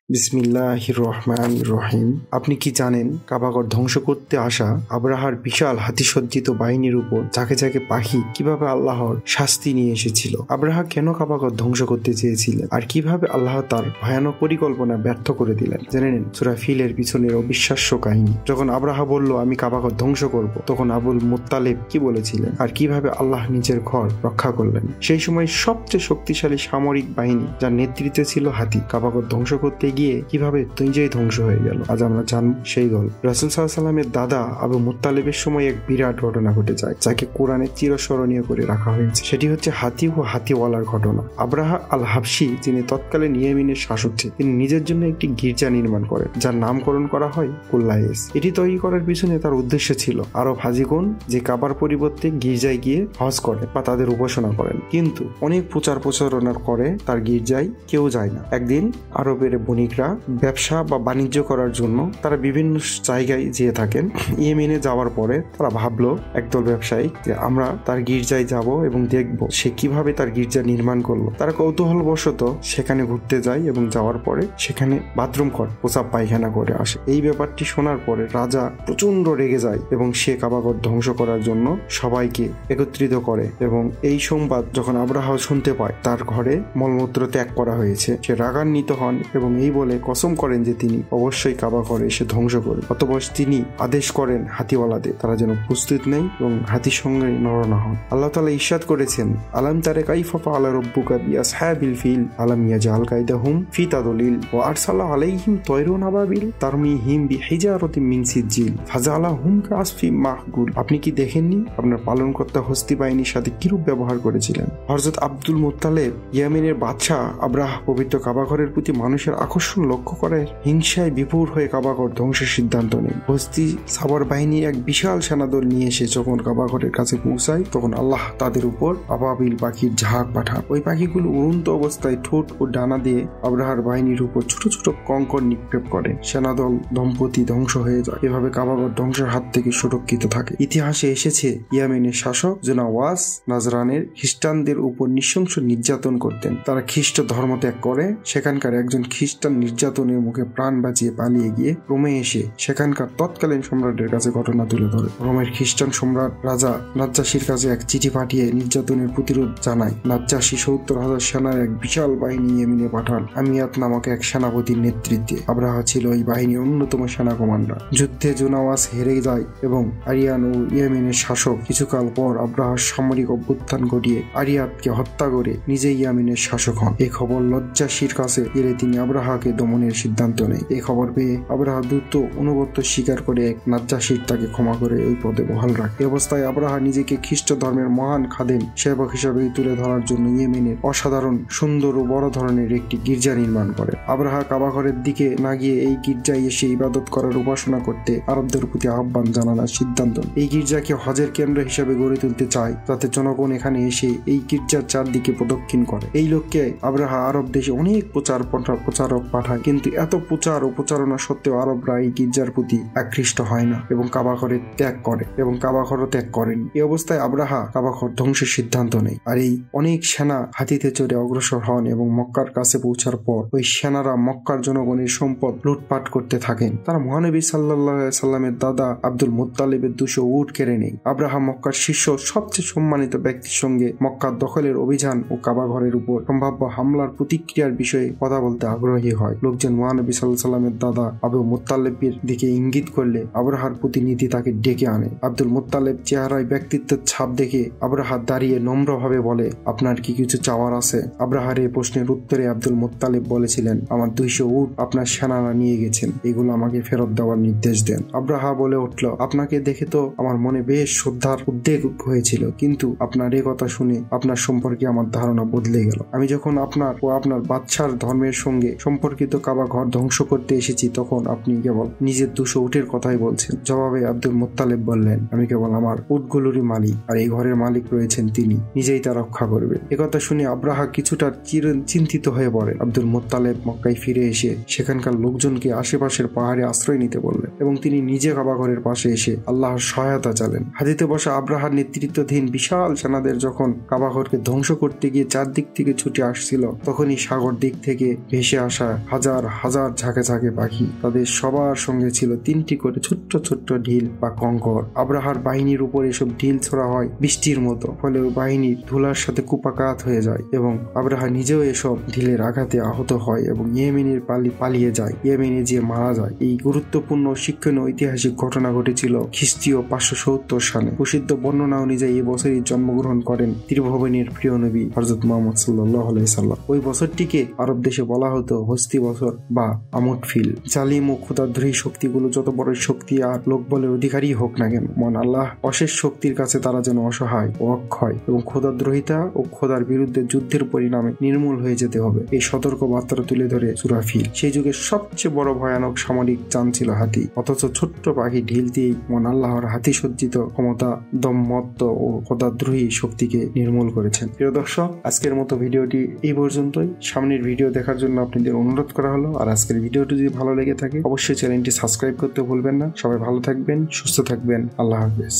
বিসমিল্লাহির রহমানির রহিম। আপনি কি জানেন কাবাগর ধ্বংস করতে আসা আব্রাহার বিশাল হাতিসজ্জিত বাহিনীর উপর ঝাঁকে ঝাঁকে পাখি কিভাবে আল্লাহর শাস্তি নিয়ে এসেছিল? আব্রাহা কেন কাবাগর ধ্বংস করতে চেয়েছিলেন আর কিভাবে আল্লাহ তার ভয়ানক পরিকল্পনা ব্যর্থ করে দিলেন? জেনে নিন সূরা ফিলের পিছনের অবিশ্বাস্য কাহিনী। যখন আব্রাহা বলল আমি কাবাগর ধ্বংস করব, তখন আবুল মুত্তালিব কি বলেছিলেন আর কিভাবে আল্লাহ নিজের ঘর রক্ষা করলেন? সেই সময় সবচেয়ে শক্তিশালী সামরিক বাহিনী যার নেতৃত্বে ছিল হাতি, কাবাগর ধ্বংস করতে গিয়ে কিভাবে নিজেই ধ্বংস হয়ে গেল। আজ আমরা জানব সেই গল্প। রাসূল সাল্লাল্লাহু আলাইহি ওয়াসাল্লামের দাদা আবু মুত্তালিবের সময় এক বিরাট ঘটনা ঘটে যায়, যাকে কোরআনে চিরস্মরণীয় করে রাখা হয়েছে। সেটি হচ্ছে হাতি ও হাতিওয়ালার ঘটনা। আব্রাহা আল হাবশি, যিনি তৎকালীন ইয়েমেনের শাসক ছিলেন, তিনি নিজের জন্য একটি গির্জা নির্মাণ করেন, যার নামকরণ করা হয় কুল্লাইস। এটি তৈরি করার পিছনে তার উদ্দেশ্য ছিল আরব হাজিগণ যে কাবার পরিবর্তে গির্জায় গিয়ে হজ করে বা তাদের উপাসনা করেন, কিন্তু অনেক প্রচারণার করে তার গির্জায় কেউ যায় না। একদিন আরবের বণিকরা ব্যবসা বা বাণিজ্য করার জন্য তারা বিভিন্ন জায়গায় যেয়ে থাকেন। ইয়েমেনে যাওয়ার পরে তারা ভাবলো, একদল ব্যবসায়ী, যে আমরা তার গির্জায় যাব এবং দেখব সে কিভাবে তার গির্জা নির্মাণ করলো। তারা কৌতূহলবশত সেখানে ঘুরতে যায় এবং যাওয়ার পরে সেখানে বাথরুম করে প্রসাব পায়খানা করে আসে। এই ব্যাপারটি শোনার পরে রাজা প্রচন্ড রেগে যায় এবং সে কাবাগর ধ্বংস করার জন্য সবাইকে একত্রিত করে। এবং এই সংবাদ যখন আব্রাহা শুনতে পায় তার ঘরে মলমূত্র ত্যাগ করা হয়েছে, সে রাগান্বিত হন এবং এই বলে কসম করেন যে তিনি অবশ্যই কাবা ঘরে এসে ধ্বংস করবেন। অতঃপর তিনি আদেশ করেন হাতিওয়ালাদের তারা যেন প্রস্তুত নেই এবং হাতির সঙ্গে রওনা হন। আল্লাহ তাআলা ইরশাদ করেছেন, আলাম তারা কাইফা ফাআলা রাব্বুকা বিআসহাবিল ফিল আলাম ইয়াজআল কাইদাহুম ফি তাদলিল ওয়া আরসালা আলাইহিম তায়রুন আবাবিল তারমিহিম বিহিজারাতিন মিন সিজিল ফাজালাহুম কাসফিম মাহগুল। আপনি কি দেখেননি আপনার পালনকর্তা হস্তি বাহিনীর সাথে কিরূপ ব্যবহার করেছিলেন? হযরত আব্দুল মুত্তালিব ইয়েমেনের বাদশা আব্রাহা পবিত্র কাবা ঘরের প্রতি মানুষের আকর্ষণ লক্ষ্য করে হিংসায় বিভোর হয়ে কাবাঘর ধ্বংসের সিদ্ধান্ত নেন। হস্তি সাবার বাহিনী এক বিশাল সেনাদল নিয়ে এসে যখন কাবাঘরের কাছে পৌঁছায়, তখন আল্লাহ তাদের উপর আবাবিল পাখির ঝাঁক পাঠান। ওই পাখিগুলো উড়ন্ত অবস্থায় ঠোঁট ও ডানা দিয়ে আব্রাহার বাহিনীর উপর ছোট ছোট কঙ্কর নিক্ষেপ করে। সেনাদল দম্পতি ধ্বংস হয়ে যায়। এভাবে কাবাঘর ধ্বংসের হাত থেকে সুরক্ষিত থাকে। ইতিহাসে এসেছে ইয়েমেনের শাসক জোনাওয়াস নাজরানের খ্রিস্টানদের উপর নৃশংস নির্যাতন করতেন। তারা খ্রিস্ট ধর্ম ত্যাগ করে সেখানকার একজন খ্রিস্টান নির্যাতনের মুখে প্রাণ বাঁচিয়ে পালিয়ে গিয়ে রোমে এসে সেখানকার তৎকালীন সম্রাটের কাছে ঘটনা তুলে ধরে। রোমের খ্রিস্টান সম্রাট রাজা নাজ্জাশীর কাছে এক চিঠি পাঠিয়ে নির্যাতনের প্রতিরোধ জানায়। নাজ্জাশী 70,000 সেনার এক বিশাল বাহিনী ইয়েমেনে পাঠান আমিয়াত নামক এক সেনাপতির নেতৃত্বে। আব্রাহা ছিল এই বাহিনীর অন্যতম সেনা কমান্ডার। যুদ্ধে জোনাওয়াস হেরে যায় এবং আরিয়ান ও ইয়েমেনের শাসক কিছুকাল পর আব্রাহার সামরিক অভ্যুত্থান ঘটিয়ে আরিয়াতকে হত্যা করে নিজেই ইয়েমেনের শাসক হন। এই খবর নাজ্জাশীর কাছে গেলে তিনি আব্রাহাকে দমনের সিদ্ধান্ত নেয়। এই খবর পেয়ে আব্রাহা দ্রুত অনুগত্য স্বীকার করে এক নাজ্জাশীর তাকে ক্ষমা করে ওই পদে বহাল রাখে। এই অবস্থায় আব্রাহা নিজেকে খ্রিস্ট ধর্মের মহান খাদেম সেবক হিসেবে তুলে ধরার জন্য ইয়েমেনের অসাধারণ সুন্দর ও বড় ধরনের একটি গির্জা নির্মাণ করে। আব্রাহা কাবাঘরের দিকে না গিয়ে এই গির্জায় এসে ইবাদত করার উপাসনা করতে আরবদের প্রতি আহ্বান জানানোর সিদ্ধান্ত। এই গির্জাকে হজের কেন্দ্র হিসেবে গড়ে তুলতে চায়, যাতে জনগণ এখানে এসে এই গির্জার চারদিকে প্রদক্ষিণ করে। এই লক্ষ্যে আব্রাহা আরব দেশে অনেক প্রচারক পাঠায়, কিন্তু এত প্রচার ও প্রচারণা সত্ত্বেও আরবরা এই গির্জার প্রতি আকৃষ্ট হয় না এবং কাবাঘরে ত্যাগ করে এবং কাবাঘরও ত্যাগ করেন। এই অবস্থায় আব্রাহা কাবাঘর ধ্বংসের সিদ্ধান্ত নেয়। আর এই অনেক সেনা হাতিতে চড়ে অগ্রসর হন এবং মক্কার কাছে পৌঁছার পর ওই সেনারা মক্কার জনগণের সম্পদ লুটপাট করতে থাকেন। তারা মহানবী সাল্লাল্লাহু আলাইহি সাল্লামের দাদা আব্দুল মুত্তালিবের 200 উট কেড়ে নেয়। আব্রাহা মক্কার শীর্ষ সবচেয়ে সম্মানিত ব্যক্তির সঙ্গে মক্কার দখলের অভিযান ও কাবাঘরের উপর সম্ভাব্য হামলার প্রতিক্রিয়ার বিষয়ে কথা বলতে আগ্রহী হয়। লোকজন মহানবী সাল্লাল্লাহু আলাইহি সাল্লামের দাদা আবু মুত্তালিবের দিকে ইঙ্গিত করলে আব্রাহার প্রতিনিধি তাকে ডেকে আনে। আব্দুল মুত্তালিব চেহারায় ব্যক্তিত্বের ছাপ দেখে আব্রাহা দাঁড়িয়ে নম্রভাবে বলে, আপনার কি কিছু চাওয়ার আছে? আব্রাহার এই প্রশ্নের উত্তরে আব্দুল মুত্তালিব বলেছিলেন, আমার 200 উট আপনার সেনারা নিয়ে গেছেন, এগুলো আমাকে ফেরত দেওয়ার নির্দেশ দেন। আব্রাহা বলে উঠল, আপনাকে দেখে তো আমার মনে বেশ শ্রদ্ধার উদ্বেগ হয়েছিল, কিন্তু আপনার এই কথা শুনে আপনার সম্পর্কে আমার ধারণা বদলে গেল। আমি যখন আপনার ও আপনার বাদশার ধর্মের সঙ্গে সম্পর্কিত কাবা ঘর ধ্বংস করতে এসেছি, তখন আপনি কেবল নিজের 200 উটের কথাই বলছেন। জবাবে আব্দুল মুত্তালিব বললেন, আমি কেবল আমার উটগুলোরই মালিক, আর এই ঘরের মালিক রয়েছেন তিনি, নিজেই তা রক্ষা করবেন। একথা শুনে আব্রাহা কিছুটা চিন্তিত হয়ে পড়ে। আব্দুল মুত্তালিব মক্কায় ফিরে এসে সেখানকার লোকজনকে আশেপাশের পাহাড়ে আশ্রয় নিতে বললেন এবং তিনি নিজে কাবাঘরের পাশে এসে আল্লাহর সহায়তা চালেন। হাতিতে বসা আব্রাহার নেতৃত্বাধীন বিশাল সেনাদের যখন কাবাঘরকে ধ্বংস করতে গিয়ে চারদিক থেকে ছুটে আসছিল, তখনই সাগর দিক থেকে ভেসে আসা হাজার হাজার ঝাঁকে ঝাঁকে পাখি। তাদের সবার সঙ্গে ছিল 3টি করে ছোট্ট ছোট্ট ঢিল বা কঙ্কর। আব্রাহার বাহিনীর উপর এসব ঢিল ছোড়া হয় বৃষ্টির মতো, ফলে ওই বাহিনীর ধুলার সাথে কুপাকাত হয়ে যায় এবং আব্রাহা নিজেও এসব ঢিলের আঘাতে আহত হয় এবং ইয়েমেনের পালিয়ে যায়, ইয়েমেনে যে মারা যায়। এই গুরুত্বপূর্ণ শিক্ষণীয় ঐতিহাসিক ঘটনা ঘটেছিল খ্রিস্টীয় 570 সালে। প্রসিদ্ধ বর্ণনা অনুযায়ী এই বছরই জন্মগ্রহণ করেন ত্রিভুবনের প্রিয় নবী হযরত মুহাম্মদ সাল্লাল্লাহু আলাইহি সাল্লাম। ওই বছরটিকে আরব দেশে বলা হতো হস্তি বছর বা আমুদ ফিল। জালিম ও ক্ষুধাদ্রোহী শক্তিগুলো যত বড় শক্তি আর লোকবলের অধিকারী হোক না কেন, মহান আল্লাহ অশেষ শক্তির কাছে তারা যেন অসহায় ও অক্ষয় এবং ক্ষুধাদ্রোহিতা ও খোদার বিরুদ্ধে যুদ্ধের পরিণামে নির্মূল হয়ে যেতে হবে, এই সতর্ক বার্তা তুলে ধরে সূরা ফিল। সেই যুগের সবচেয়ে বড় ভয়ানক সামরিক যান ছিল হাতি, অথচ ছোট্ট পাখি ঢিল দিয়েই মহান আল্লাহর হাতি সজ্জিত ক্ষমতা দম্মত্ত ও খোদাদ্রোহী শক্তিকে নির্মূল করেছেন। প্রিয় দর্শক, আজকের মতো ভিডিওটি এই পর্যন্তই। সামনের ভিডিও দেখার জন্য আপনাদের অনুরোধ করা হলো। আর আজকের ভিডিওটি যদি ভালো লেগে থাকে অবশ্যই চ্যানেলটি সাবস্ক্রাইব করতে ভুলবেন না। সবাই ভালো থাকবেন, সুস্থ থাকবেন। আল্লাহ হাফেজ।